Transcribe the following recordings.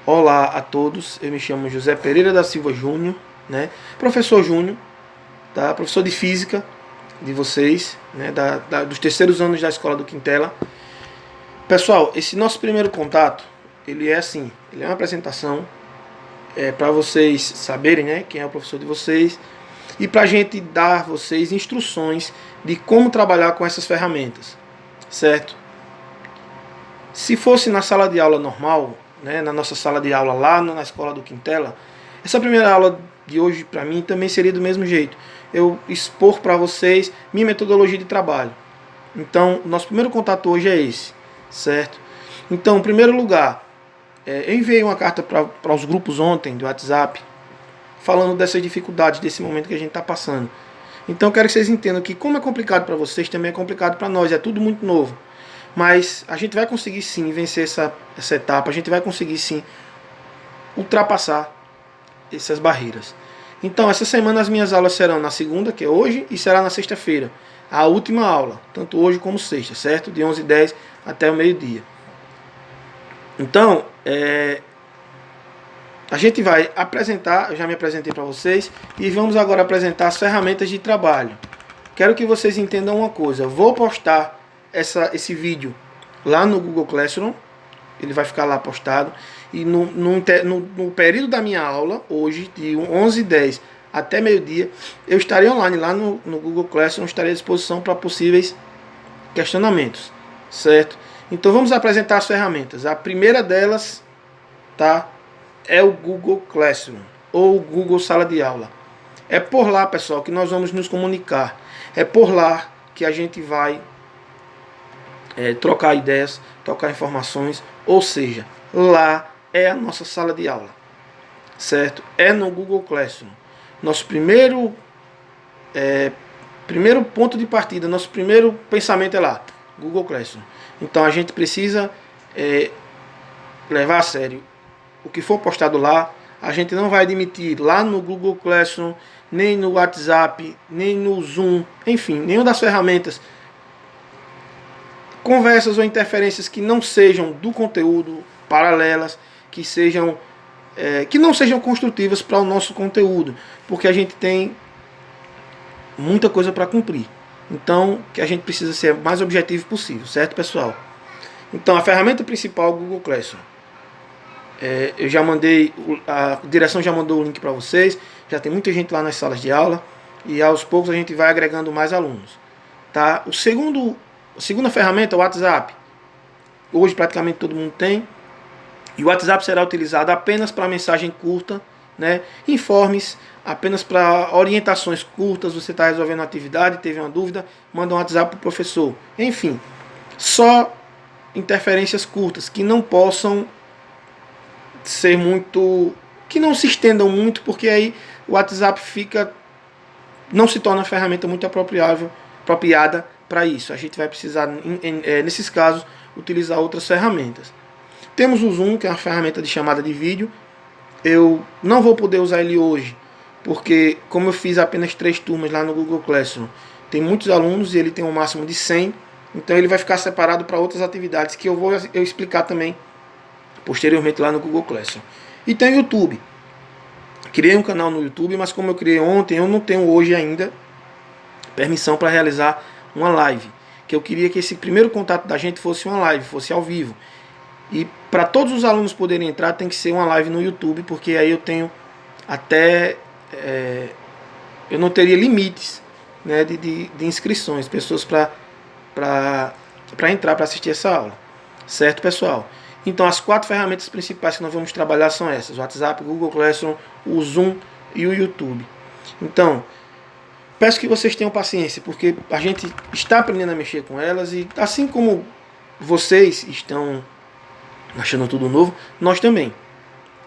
Olá a todos, eu me chamo José Pereira da Silva Júnior, né? Professor Júnior, tá? Professor de Física de vocês, né? Dos terceiros anos da Escola do Quintela. Pessoal, esse nosso primeiro contato, ele é assim, ele é uma apresentação para vocês saberem, né? Quem é o professor de vocês e para a gente dar a vocês instruções de como trabalhar com essas ferramentas, certo? Se fosse na sala de aula normal, né, na nossa sala de aula lá na Escola do Quintela, essa primeira aula de hoje para mim também seria do mesmo jeito. Eu expor para vocês minha metodologia de trabalho. Então, nosso primeiro contato hoje é esse, certo? Então, em primeiro lugar, eu enviei uma carta para os grupos ontem do WhatsApp, falando dessas dificuldades, desse momento que a gente está passando. Então, eu quero que vocês entendam que como é complicado para vocês, também é complicado para nós, é tudo muito novo. Mas a gente vai conseguir sim vencer essa etapa, a gente vai conseguir sim ultrapassar essas barreiras. Então, essa semana as minhas aulas serão na segunda, que é hoje, e será na sexta-feira. A última aula, tanto hoje como sexta, certo? De 11h10 até o meio-dia. Então, a gente vai apresentar, eu já me apresentei para vocês, e vamos agora apresentar as ferramentas de trabalho. Quero que vocês entendam uma coisa, eu vou postar esse vídeo lá no Google Classroom, ele vai ficar lá postado, e no período da minha aula, hoje, de 11h10 até meio-dia, eu estarei online lá no Google Classroom, estarei à disposição para possíveis questionamentos, certo? Então vamos apresentar as ferramentas. A primeira delas, tá, é o Google Classroom, ou o Google Sala de Aula. É por lá, pessoal, que nós vamos nos comunicar. É por lá que a gente vai trocar ideias, trocar informações, ou seja, lá é a nossa sala de aula, certo? É no Google Classroom. Nosso primeiro ponto de partida, nosso primeiro pensamento é lá, Google Classroom. Então a gente precisa levar a sério o que for postado lá. A gente não vai admitir lá no Google Classroom, nem no WhatsApp, nem no Zoom, enfim, nenhuma das ferramentas, conversas ou interferências que não sejam do conteúdo, paralelas, que não sejam construtivas para o nosso conteúdo, porque a gente tem muita coisa para cumprir. Então, que a gente precisa ser o mais objetivo possível, certo, pessoal? Então, a ferramenta principal é o Google Classroom. Eu já mandei, a direção já mandou o link para vocês, já tem muita gente lá nas salas de aula, e aos poucos a gente vai agregando mais alunos. Tá? A segunda ferramenta é o WhatsApp. Hoje praticamente todo mundo tem. E o WhatsApp será utilizado apenas para mensagem curta, né? Informes, apenas para orientações curtas. Você está resolvendo uma atividade, teve uma dúvida, manda um WhatsApp para o professor. Enfim, só interferências curtas, que não possam ser muito... que não se estendam muito, porque aí o WhatsApp não se torna uma ferramenta muito apropriada para isso. A gente vai precisar, nesses casos, utilizar outras ferramentas. Temos o Zoom, que é uma ferramenta de chamada de vídeo. Eu não vou poder usar ele hoje, porque como eu fiz apenas 3 turmas lá no Google Classroom, tem muitos alunos e ele tem um máximo de 100, então ele vai ficar separado para outras atividades que eu vou explicar também posteriormente lá no Google Classroom. E tem o YouTube. Criei um canal no YouTube, mas como eu criei ontem, eu não tenho hoje ainda permissão para realizar uma live, que eu queria que esse primeiro contato da gente fosse uma live, fosse ao vivo. E para todos os alunos poderem entrar, tem que ser uma live no YouTube, porque aí eu tenho até... eu não teria limites, né, de inscrições, pessoas para entrar, para assistir essa aula. Certo, pessoal? Então, as 4 ferramentas principais que nós vamos trabalhar são essas: o WhatsApp, o Google Classroom, o Zoom e o YouTube. Então, peço que vocês tenham paciência, porque a gente está aprendendo a mexer com elas e assim como vocês estão achando tudo novo, nós também,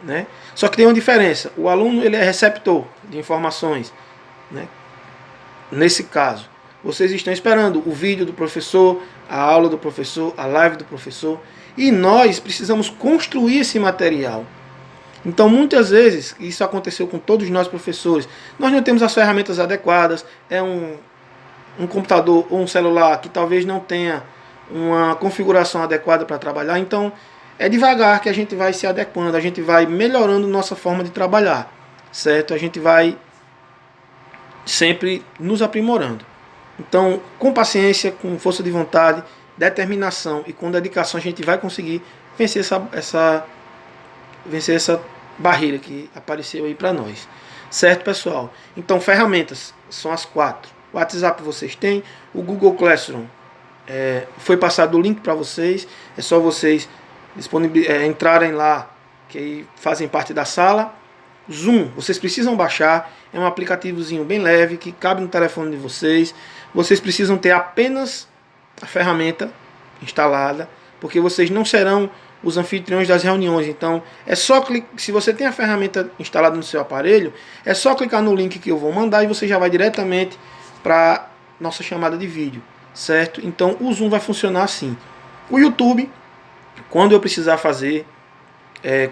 né? Só que tem uma diferença: o aluno ele é receptor de informações, né? Nesse caso, vocês estão esperando o vídeo do professor, a aula do professor, a live do professor, e nós precisamos construir esse material. Então, muitas vezes, isso aconteceu com todos nós professores, nós não temos as ferramentas adequadas, um computador ou um celular que talvez não tenha uma configuração adequada para trabalhar. Então, É devagar que a gente vai se adequando, a gente vai melhorando nossa forma de trabalhar, certo? A gente vai sempre nos aprimorando. Então, com paciência, com força de vontade, determinação e com dedicação, a gente vai conseguir vencer essa barreira que apareceu aí para nós. Certo, pessoal? Então, ferramentas são as 4. O WhatsApp vocês têm, o Google Classroom foi passado o link para vocês, é só vocês entrarem lá, que aí fazem parte da sala. Zoom, vocês precisam baixar, é um aplicativozinho bem leve, que cabe no telefone de vocês. Vocês precisam ter apenas a ferramenta instalada, porque vocês não serão os anfitriões das reuniões. Então, é só clicar, se você tem a ferramenta instalada no seu aparelho, é só clicar no link que eu vou mandar e você já vai diretamente para nossa chamada de vídeo, certo? Então, o Zoom vai funcionar assim. O YouTube, quando eu precisar fazer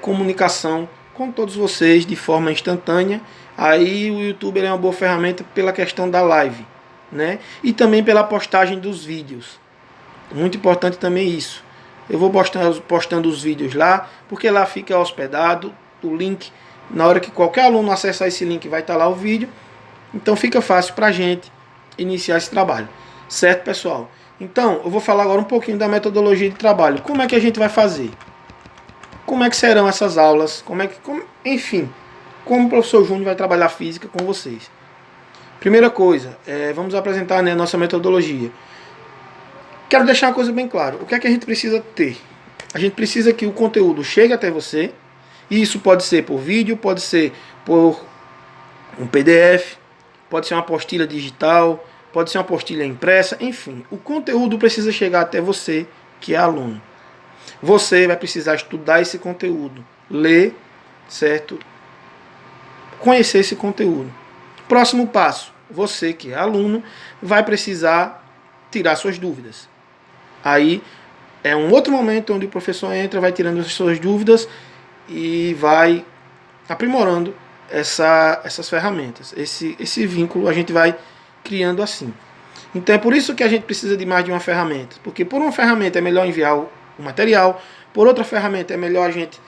comunicação com todos vocês de forma instantânea, aí o YouTube é uma boa ferramenta pela questão da live, né? E também pela postagem dos vídeos. Muito importante também isso. Eu vou postando os vídeos lá, porque lá fica hospedado o link. Na hora que qualquer aluno acessar esse link, vai estar lá o vídeo. Então fica fácil para a gente iniciar esse trabalho. Certo, pessoal? Então, eu vou falar agora um pouquinho da metodologia de trabalho. Como é que a gente vai fazer? Como é que serão essas aulas? Enfim, como o professor Júnior vai trabalhar física com vocês. Primeira coisa, vamos apresentar, né, a nossa metodologia. Quero deixar uma coisa bem clara. O que é que a gente precisa ter? A gente precisa que o conteúdo chegue até você. E isso pode ser por vídeo, pode ser por um PDF, pode ser uma apostila digital, pode ser uma apostila impressa, enfim. O conteúdo precisa chegar até você, que é aluno. Você vai precisar estudar esse conteúdo, ler, certo? Conhecer esse conteúdo. Próximo passo, você que é aluno vai precisar tirar suas dúvidas. Aí é um outro momento onde o professor entra, vai tirando as suas dúvidas e vai aprimorando essas ferramentas. Esse vínculo a gente vai criando assim. Então é por isso que a gente precisa de mais de uma ferramenta. Porque por uma ferramenta é melhor enviar o material, por outra ferramenta é melhor a gente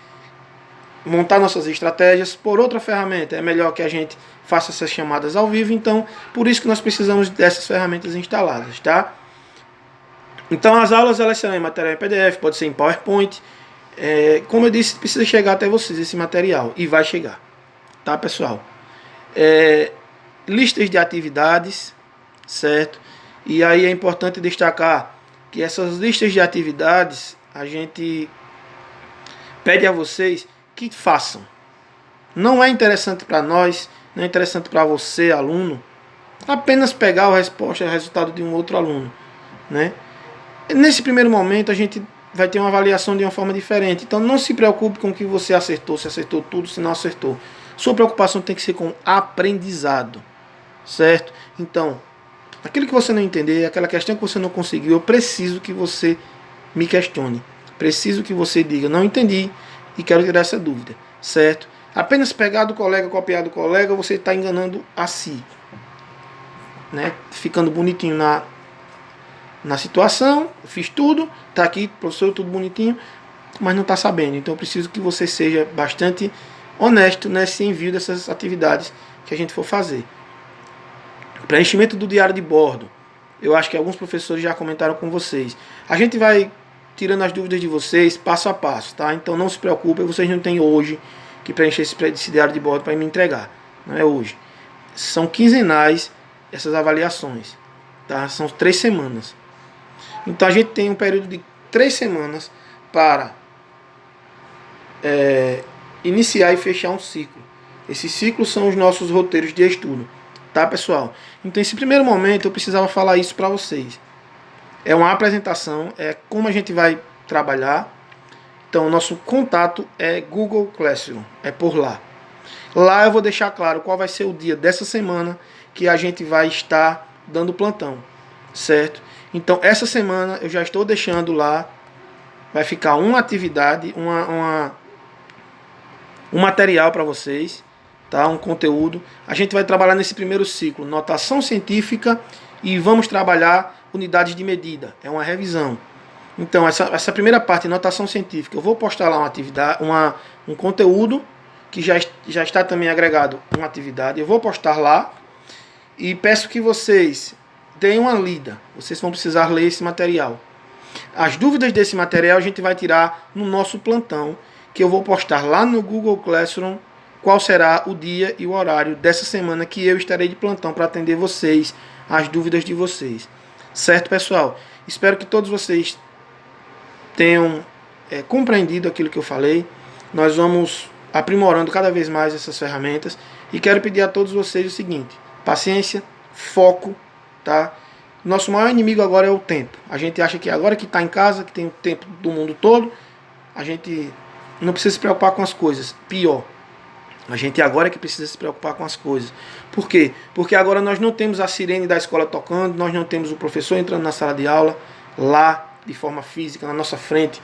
montar nossas estratégias, por outra ferramenta é melhor que a gente faça essas chamadas ao vivo. Então, por isso que nós precisamos dessas ferramentas instaladas, tá? Então as aulas elas serão em material em PDF, pode ser em PowerPoint. Como eu disse, precisa chegar até vocês esse material, e vai chegar, tá, pessoal? Listas de atividades, certo? E aí é importante destacar que essas listas de atividades a gente pede a vocês que façam. Não é interessante para nós, não é interessante para você, aluno, apenas pegar o resultado de um outro aluno, né? Nesse primeiro momento a gente vai ter uma avaliação de uma forma diferente. Então não se preocupe com o que você acertou, se acertou tudo, se não acertou. Sua preocupação tem que ser com aprendizado, certo? Então, aquilo que você não entender, aquela questão que você não conseguiu, eu preciso que você me questione. Preciso que você diga, não entendi e quero tirar essa dúvida, certo? Apenas pegar do colega, copiar do colega, você está enganando a si, né? Ficando bonitinho na situação, fiz tudo, está aqui, professor, tudo bonitinho, mas não está sabendo. Então eu preciso que você seja bastante honesto nesse envio dessas atividades que a gente for fazer. Preenchimento do diário de bordo. Eu acho que alguns professores já comentaram com vocês. A gente vai tirando as dúvidas de vocês passo a passo, tá? Então não se preocupem, vocês não têm hoje que preencher esse diário de bordo para me entregar. Não é hoje. São quinzenais essas avaliações, tá? São 3 semanas. Então a gente tem um período de 3 semanas para iniciar e fechar um ciclo. Esses ciclos são os nossos roteiros de estudo, tá, pessoal? Então esse primeiro momento eu precisava falar isso para vocês. É uma apresentação, é como a gente vai trabalhar. Então o nosso contato é Google Classroom, é por lá. Lá eu vou deixar claro qual vai ser o dia dessa semana que a gente vai estar dando plantão, certo? Então essa semana eu já estou deixando lá, vai ficar uma atividade, um material para vocês, tá? Um conteúdo. A gente vai trabalhar nesse primeiro ciclo, notação científica, e vamos trabalhar unidades de medida, é uma revisão. Então, essa primeira parte, notação científica, eu vou postar lá uma atividade, um conteúdo que já está também agregado uma atividade. Eu vou postar lá e peço que vocês deem uma lida. Vocês vão precisar ler esse material. As dúvidas desse material a gente vai tirar no nosso plantão, que eu vou postar lá no Google Classroom qual será o dia e o horário dessa semana que eu estarei de plantão para atender vocês, as dúvidas de vocês. Certo, pessoal? Espero que todos vocês tenham compreendido aquilo que eu falei. Nós vamos aprimorando cada vez mais essas ferramentas e quero pedir a todos vocês o seguinte: paciência, foco, tá? Nosso maior inimigo agora é o tempo. A gente acha que agora que está em casa, que tem o tempo do mundo todo, a gente não precisa se preocupar com as coisas. Pior, a gente agora é que precisa se preocupar com as coisas. Por quê? Porque agora nós não temos a sirene da escola tocando, nós não temos o professor entrando na sala de aula, lá de forma física, na nossa frente.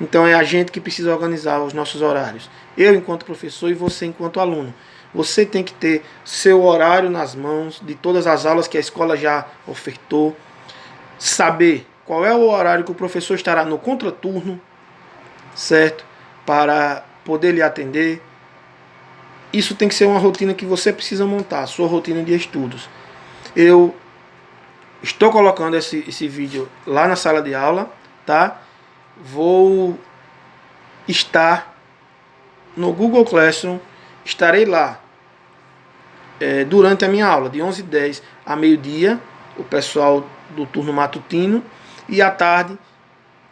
Então é a gente que precisa organizar os nossos horários. Eu enquanto professor e você enquanto aluno. Você tem que ter seu horário nas mãos de todas as aulas que a escola já ofertou. Saber qual é o horário que o professor estará no contraturno, certo? Para poder lhe atender. Isso tem que ser uma rotina que você precisa montar, a sua rotina de estudos. Eu estou colocando esse vídeo lá na sala de aula, tá? Vou estar no Google Classroom, estarei lá durante a minha aula, de 11h10 a meio-dia, o pessoal do turno matutino, e à tarde,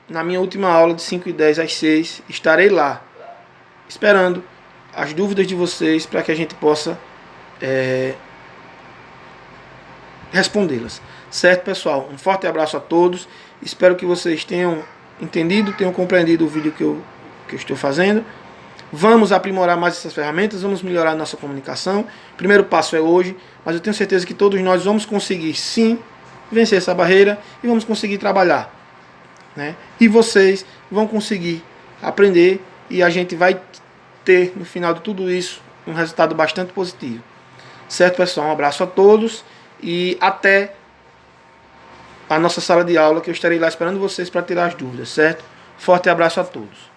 na minha última aula, de 5h10 às 6, estarei lá, esperando as dúvidas de vocês para que a gente possa respondê-las. Certo, pessoal? Um forte abraço a todos. Espero que vocês tenham entendido, tenham compreendido o vídeo que eu estou fazendo. Vamos aprimorar mais essas ferramentas, vamos melhorar a nossa comunicação. O primeiro passo é hoje, mas eu tenho certeza que todos nós vamos conseguir, sim, vencer essa barreira e vamos conseguir trabalhar, né? E vocês vão conseguir aprender e a gente vai ter, no final de tudo isso, um resultado bastante positivo. Certo, pessoal? Um abraço a todos e até a nossa sala de aula, que eu estarei lá esperando vocês para tirar as dúvidas, certo? Forte abraço a todos.